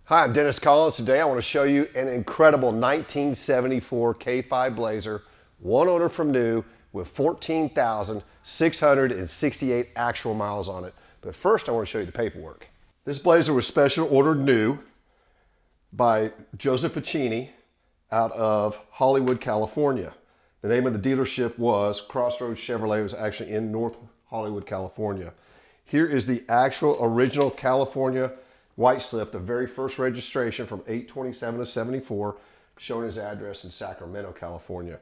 Hi, I'm Dennis Collins. Today I want to show you an incredible 1974 K5 Blazer, one owner from new with 14,668 actual miles on it. But first I want to show you the paperwork. This Blazer was special ordered new by Joseph Pacini out of Hollywood, California. The name of the dealership was Crossroads Chevrolet. It was actually in North Hollywood, California. Here is the actual original California white slip, the very first registration from 8/27 of 74, showing his address in Sacramento, California.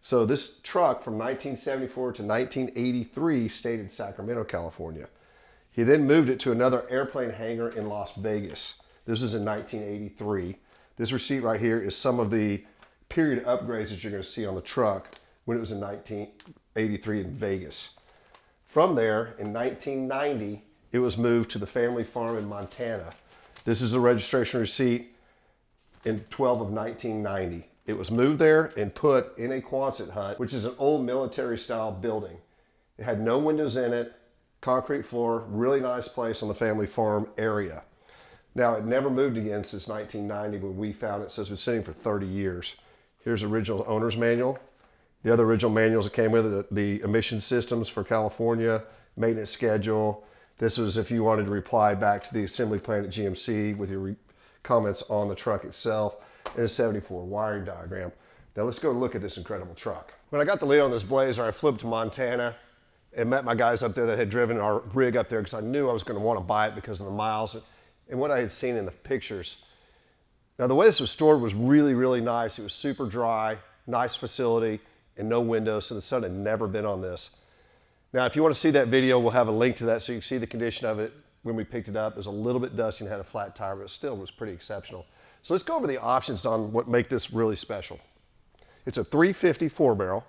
So this truck from 1974 to 1983 stayed in Sacramento, California. He then moved it to another airplane hangar in Las Vegas. This was in 1983. This receipt right here is some of the period upgrades that you're going to see on the truck when it was in 1983 in Vegas. From there, in 1990, it was moved to the family farm in Montana. This is a registration receipt in 12 of 1990. It was moved there and put in a Quonset hut, which is an old military style building. It had no windows in it, concrete floor, really nice place on the family farm area. Now, it never moved again since 1990 when we found it, so it's been sitting for 30 years. Here's the original owner's manual. The other original manuals that came with it, the emission systems for California, maintenance schedule. This was if you wanted to reply back to the assembly plant at GMC with your comments on the truck itself, and a 74 wiring diagram. Now let's go look at this incredible truck. When I got the lead on this Blazer, I flew to Montana and met my guys up there that had driven our rig up there because I knew I was going to want to buy it because of the miles and what I had seen in the pictures. Now the way this was stored was really, really nice. It was super dry, nice facility, and no windows, so the sun had never been on this. Now, if you want to see that video, we'll have a link to that so you can see the condition of it when we picked it up. It was a little bit dusty and had a flat tire, but it still was pretty exceptional. So let's go over the options on what make this really special. It's a 350 4-barrel.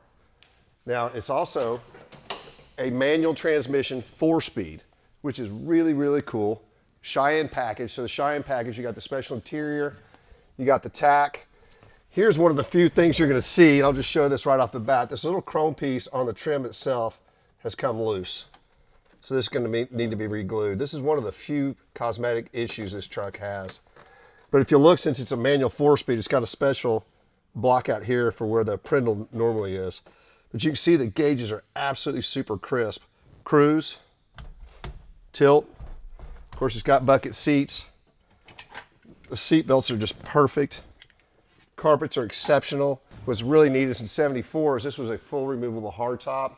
Now, it's also a manual transmission 4-speed, which is really, really cool. Cheyenne package. So the Cheyenne package, you got the special interior, you got the tack. Here's one of the few things you're going to see. I'll just show this right off the bat. This little chrome piece on the trim itself has come loose. So this is going to need to be re-glued. This is one of the few cosmetic issues this truck has. But if you look, since it's a manual 4-speed, it's got a special block out here for where the prindle normally is. But you can see the gauges are absolutely super crisp. Cruise, tilt. Of course, it's got bucket seats. The seat belts are just perfect. Carpets are exceptional. What's really neat is in 74 is this was a full removable hardtop.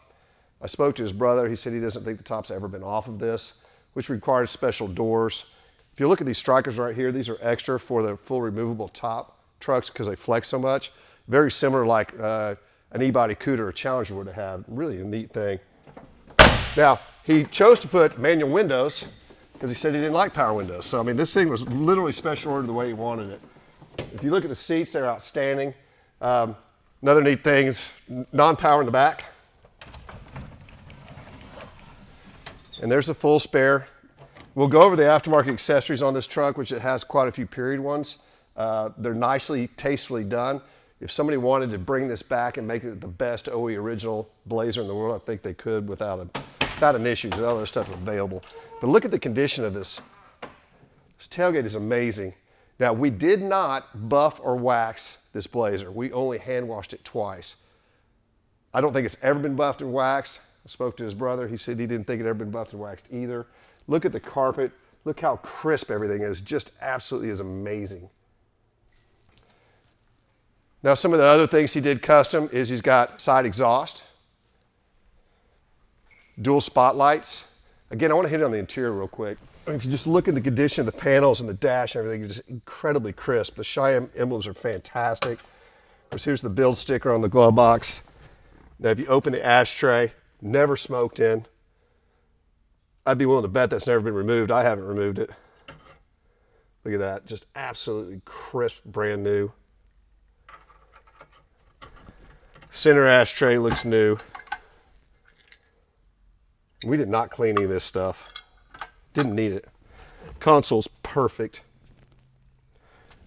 I spoke to his brother. He said he doesn't think the top's ever been off of this, which required special doors. If you look at these strikers right here, these are extra for the full removable top trucks because they flex so much. Very similar like an E-body Cuda or Challenger would have. Really a neat thing. Now, he chose to put manual windows because he said he didn't like power windows. So, I mean, this thing was literally special ordered the way he wanted it. If you look at the seats, they're outstanding. Another neat thing is non-power in the back. And there's a full spare. We'll go over the aftermarket accessories on this truck, which it has quite a few period ones. They're nicely, tastefully done. If somebody wanted to bring this back and make it the best OE original Blazer in the world, I think they could without an issue, because all other stuff is available. But look at the condition of this. This tailgate is amazing. Now, we did not buff or wax this Blazer. We only hand washed it twice. I don't think it's ever been buffed and waxed. I spoke to his brother. He said he didn't think it had ever been buffed and waxed either. Look at the carpet. Look how crisp everything is. Just absolutely is amazing. Now, some of the other things he did custom is he's got side exhaust, dual spotlights. Again, I want to hit on the interior real quick. I mean, if you just look at the condition of the panels and the dash and everything, it's just incredibly crisp. The Cheyenne emblems are fantastic. Of course, here's the build sticker on the glove box. Now, if you open the ashtray, never smoked in. I'd be willing to bet that's never been removed. I haven't removed it. Look at that, just absolutely crisp, brand new. Center ashtray looks new. We did not clean any of this stuff. Didn't need it. Console's perfect.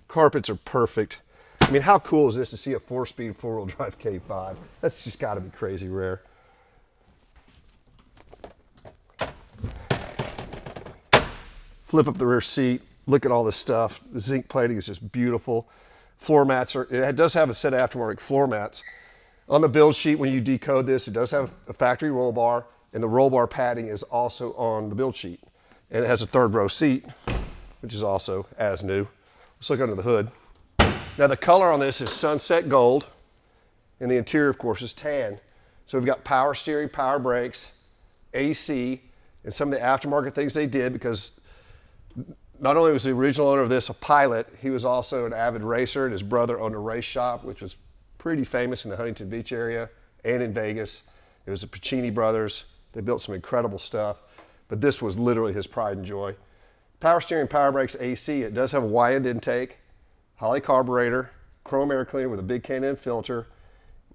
Carpets are perfect. I mean, how cool is this to see a 4-speed 4-wheel drive K5? That's just got to be crazy rare. Flip up the rear seat. Look at all this stuff. The zinc plating is just beautiful. Floor mats it does have a set of aftermarket floor mats. On the build sheet, when you decode this, it does have a factory roll bar, and the roll bar padding is also on the build sheet. And it has a third row seat, which is also as new. Let's look under the hood. Now the color on this is sunset gold, and the interior, of course, is tan. So we've got power steering, power brakes, AC, and some of the aftermarket things they did, because not only was the original owner of this a pilot, he was also an avid racer, and his brother owned a race shop, which was pretty famous in the Huntington Beach area and in Vegas. It was the Pacini brothers. They built some incredible stuff, but this was literally his pride and joy. Power steering, power brakes, AC. It does have a Wyand intake, Holley carburetor, chrome air cleaner with a big K&N filter,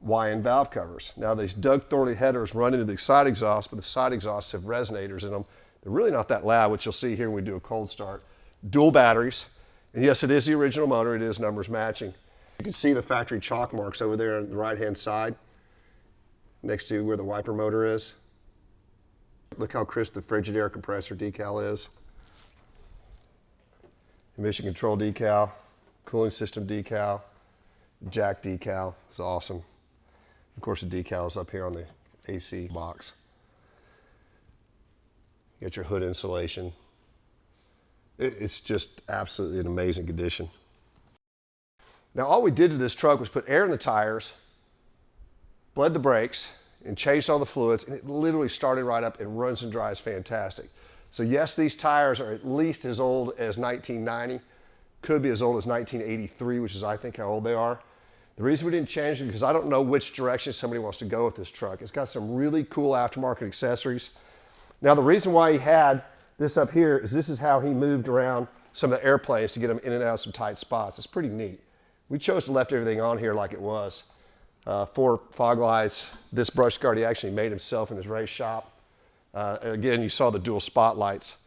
Wyand valve covers. Now these Doug Thorley headers run into the side exhaust, but the side exhausts have resonators in them. They're really not that loud, which you'll see here when we do a cold start. Dual batteries, and yes, it is the original motor. It is numbers matching. You can see the factory chalk marks over there on the right-hand side, next to where the wiper motor is. Look how crisp the Frigidaire compressor decal is. Emission control decal, cooling system decal, jack decal. It's awesome. Of course, the decal is up here on the AC box. You got your hood insulation. It's just absolutely an amazing condition. Now, all we did to this truck was put air in the tires, bled the brakes, and changed all the fluids, and it literally started right up and runs and drives fantastic. So yes, these tires are at least as old as 1990, could be as old as 1983, which is I think how old they are. The reason we didn't change them because I don't know which direction somebody wants to go with this truck. It's got some really cool aftermarket accessories. Now, the reason why he had this up here is this is how he moved around some of the airplanes to get them in and out of some tight spots. It's pretty neat. We chose to left everything on here like it was. 4 fog lights. This brush guard he actually made himself in his race shop. Again, you saw the dual spotlights.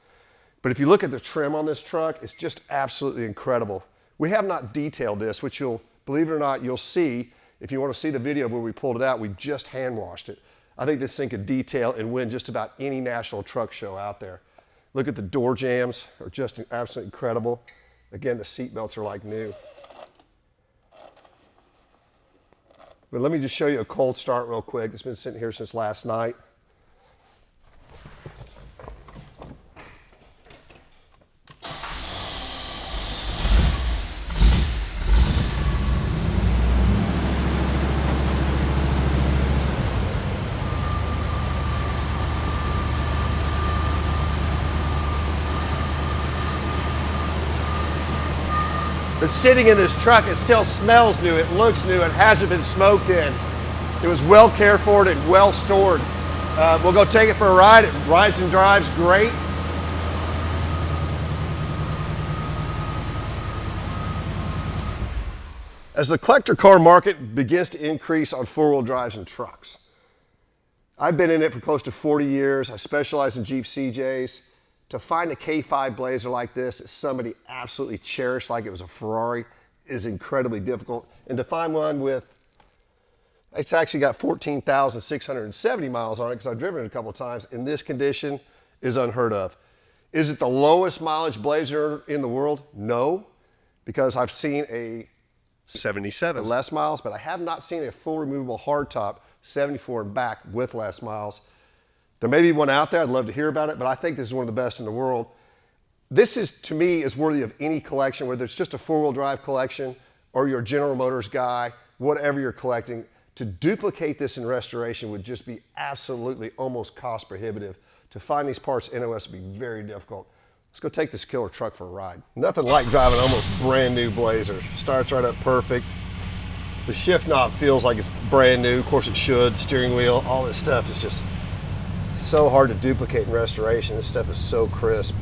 But if you look at the trim on this truck, it's just absolutely incredible. We have not detailed this, which you'll, believe it or not, you'll see. If you want to see the video where we pulled it out, we just hand washed it. I think this thing could detail and win just about any national truck show out there. Look at the door jambs, are just absolutely incredible. Again, the seat belts are like new. But let me just show you a cold start real quick. It's been sitting here since last night. But sitting in this truck, it still smells new, it looks new, it hasn't been smoked in. It was well cared for and well stored. We'll go take it for a ride. It rides and drives great. As the collector car market begins to increase on four-wheel drives and trucks, I've been in it for close to 40 years. I specialize in Jeep CJs. To find a K5 Blazer like this that somebody absolutely cherished like it was a Ferrari is incredibly difficult. And to find one with, it's actually got 14,670 miles on it because I've driven it a couple of times in this condition is unheard of. Is it the lowest mileage Blazer in the world? No, because I've seen a 77 less miles, but I have not seen a full removable hardtop 74 and back with less miles. There may be one out there, I'd love to hear about it, but I think this is one of the best in the world. This is, to me, is worthy of any collection, whether it's just a four-wheel drive collection or you're a General Motors guy, whatever you're collecting. To duplicate this in restoration would just be absolutely almost cost prohibitive. To find these parts NOS would be very difficult. Let's go take this killer truck for a ride. Nothing like driving an almost brand new Blazer. Starts right up perfect. The shift knob feels like it's brand new. Of course it should. Steering wheel, all this stuff is just so hard to duplicate in restoration. This stuff is so crisp.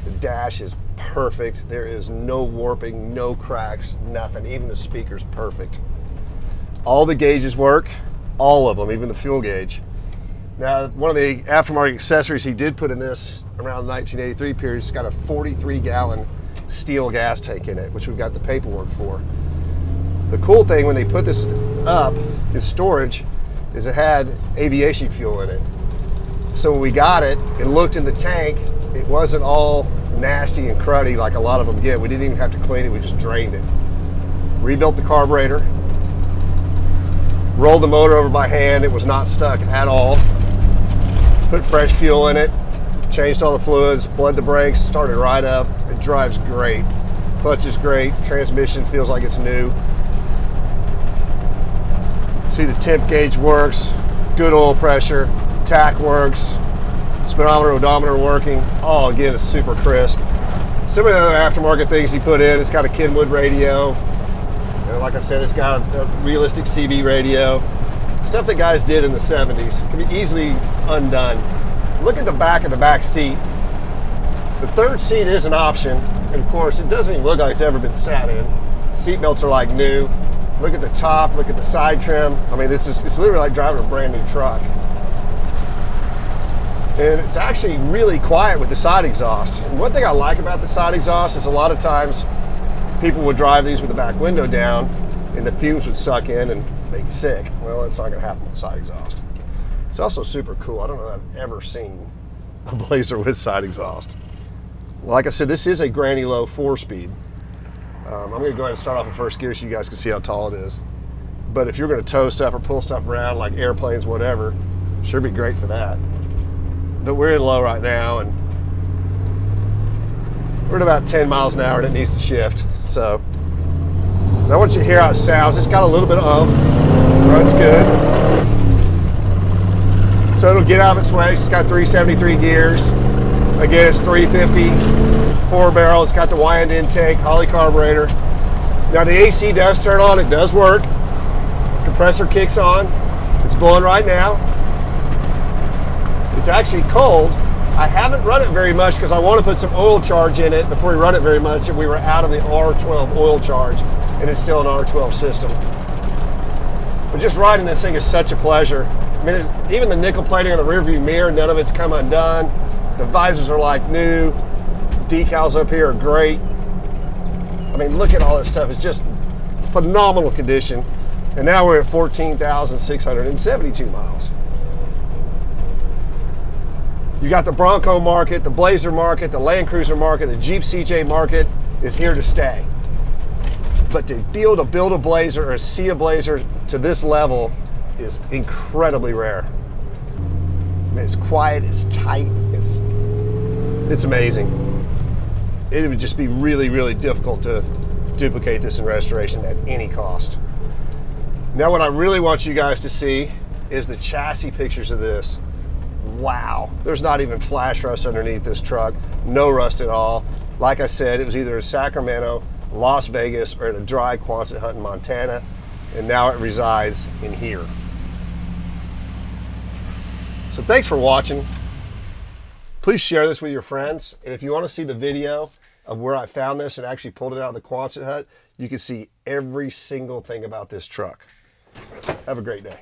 The dash is perfect. There is no warping, no cracks, nothing. Even the speaker's perfect. All the gauges work, all of them, even the fuel gauge. Now, one of the aftermarket accessories he did put in this around the 1983 period, it's got a 43-gallon steel gas tank in it, which we've got the paperwork for. The cool thing when they put this up in storage is it had aviation fuel in it. So when we got it and looked in the tank, it wasn't all nasty and cruddy like a lot of them get. We didn't even have to clean it, we just drained it. Rebuilt the carburetor. Rolled the motor over by hand, it was not stuck at all. Put fresh fuel in it, changed all the fluids, bled the brakes, started right up. It drives great. Clutch is great, transmission feels like it's new. See the temp gauge works, good oil pressure, tach works, speedometer, odometer working. All again is super crisp. Some of the other aftermarket things he put in, it's got a Kenwood radio. And like I said, it's got a realistic CB radio. Stuff that guys did in the 70s can be easily undone. Look at the back of the back seat. The third seat is an option, and of course it doesn't even look like it's ever been sat in. Seat belts are like new. Look at the top, look at the side trim. I mean, it's literally like driving a brand new truck. And it's actually really quiet with the side exhaust. And one thing I like about the side exhaust is a lot of times people would drive these with the back window down and the fumes would suck in and make you sick. Well, that's not gonna happen with the side exhaust. It's also super cool. I don't know that I've ever seen a Blazer with side exhaust. Like I said, this is a granny low 4-speed. I'm gonna go ahead and start off in first gear so you guys can see how tall it is. But if you're gonna tow stuff or pull stuff around like airplanes, whatever, sure be great for that. But we're in low right now and we're at about 10 miles an hour and it needs to shift. So I want you to hear how it sounds. It's got a little bit of runs good. So it'll get out of its way. It's got 373 gears. Again, it's 350, 4-barrel. It's got the wind intake, Holley carburetor. Now the AC does turn on, it does work. Compressor kicks on. It's blowing right now. It's actually cold. I haven't run it very much because I want to put some oil charge in it before we run it very much, and we were out of the R12 oil charge, and it's still an R12 system. But just riding this thing is such a pleasure. I mean, even the nickel plating on the rearview mirror, none of it's come undone. The visors are like new. Decals up here are great. I mean, look at all this stuff. It's just phenomenal condition. And now we're at 14,672 miles. You got the Bronco market, the Blazer market, the Land Cruiser market, the Jeep CJ market is here to stay. But to be able to build a Blazer or see a Blazer to this level is incredibly rare. I mean, it's quiet, it's tight, it's amazing. It would just be really, really difficult to duplicate this in restoration at any cost. Now what I really want you guys to see is the chassis pictures of this. Wow, there's not even flash rust underneath this truck, no rust at all. Like I said, it was either in Sacramento, Las Vegas, or at a dry Quonset hunt in Montana, and now it resides in here. So thanks for watching. Please share this with your friends, and if you want to see the video of where I found this and actually pulled it out of the Quonset hut, you can see every single thing about this truck. Have a great day.